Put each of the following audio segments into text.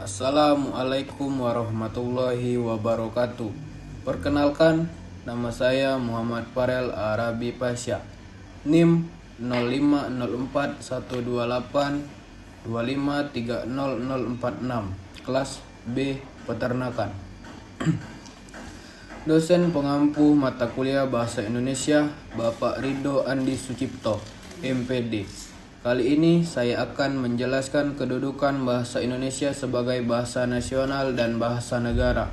Assalamualaikum warahmatullahi wabarakatuh. Perkenalkan, nama saya Muhammad Farel Arabi Pasha. NIM 05412825300046, kelas B Peternakan. Dosen pengampu mata kuliah Bahasa Indonesia Bapak Ridho Andi Sucipto, MPD. Kali ini saya akan menjelaskan kedudukan bahasa Indonesia sebagai bahasa nasional dan bahasa negara.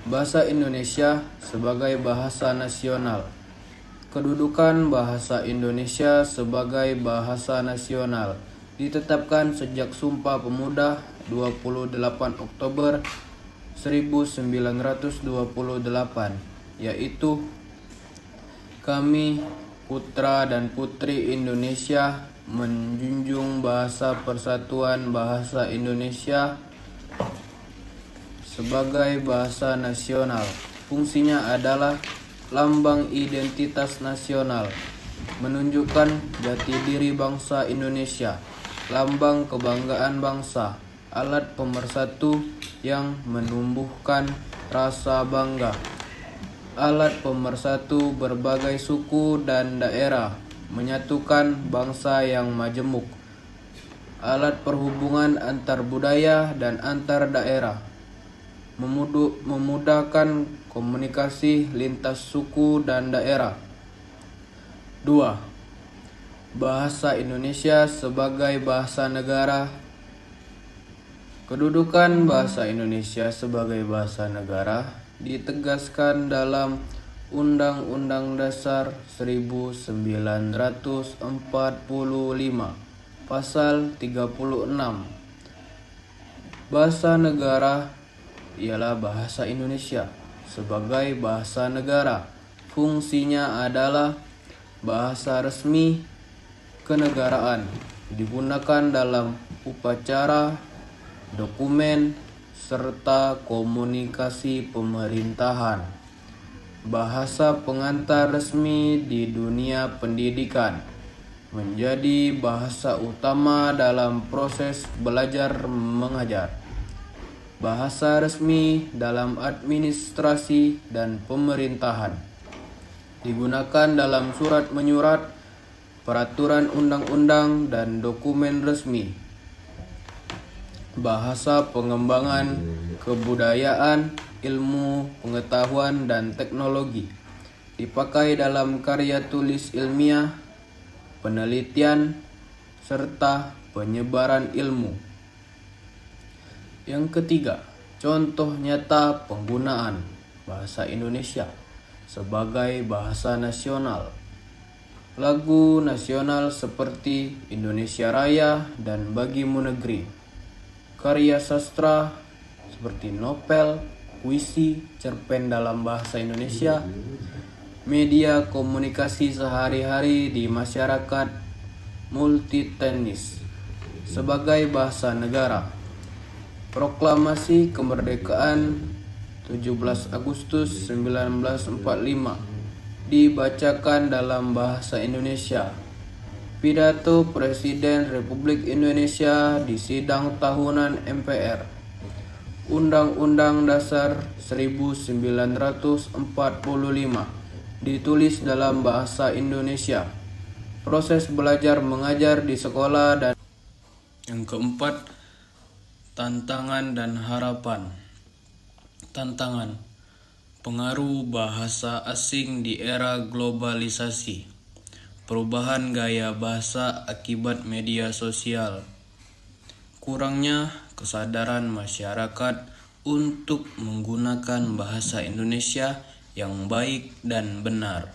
Bahasa Indonesia sebagai bahasa nasional. Kedudukan bahasa Indonesia sebagai bahasa nasional ditetapkan sejak Sumpah Pemuda 28 Oktober 1928, yaitu kami putra dan putri Indonesia menjunjung bahasa persatuan bahasa Indonesia sebagai bahasa nasional. Fungsinya adalah lambang identitas nasional, menunjukkan jati diri bangsa Indonesia, lambang kebanggaan bangsa, alat pemersatu yang menumbuhkan rasa bangga, alat pemersatu berbagai suku dan daerah, menyatukan bangsa yang majemuk, alat perhubungan antar budaya dan antar daerah, memudahkan komunikasi lintas suku dan daerah. 2. Bahasa Indonesia sebagai bahasa negara. Kedudukan bahasa Indonesia sebagai bahasa negara ditegaskan dalam Undang-Undang Dasar 1945, Pasal 36. Bahasa negara ialah bahasa Indonesia sebagai bahasa negara. Fungsinya adalah bahasa resmi kenegaraan, digunakan dalam upacara, dokumen, serta komunikasi pemerintahan. Bahasa pengantar resmi di dunia pendidikan, menjadi bahasa utama dalam proses belajar mengajar. Bahasa resmi dalam administrasi dan pemerintahan, digunakan dalam surat menyurat, peraturan undang-undang, dan dokumen resmi. Bahasa pengembangan kebudayaan, ilmu, pengetahuan, dan teknologi, dipakai dalam karya tulis ilmiah, penelitian, serta penyebaran ilmu. Yang ketiga, contoh nyata penggunaan bahasa Indonesia sebagai bahasa nasional. Lagu nasional seperti Indonesia Raya dan Bagimu Negeri. Karya sastra seperti novel, puisi, cerpen dalam bahasa Indonesia, media komunikasi sehari-hari di masyarakat, multitenis sebagai bahasa negara. Proklamasi Kemerdekaan 17 Agustus 1945 dibacakan dalam bahasa Indonesia. Pidato Presiden Republik Indonesia di sidang tahunan MPR. Undang-Undang Dasar 1945 ditulis dalam bahasa Indonesia. Proses belajar mengajar di sekolah. Dan yang keempat, tantangan dan harapan. Tantangan: pengaruh bahasa asing di era globalisasi, perubahan gaya bahasa akibat media sosial, kurangnya kesadaran masyarakat untuk menggunakan bahasa Indonesia yang baik dan benar.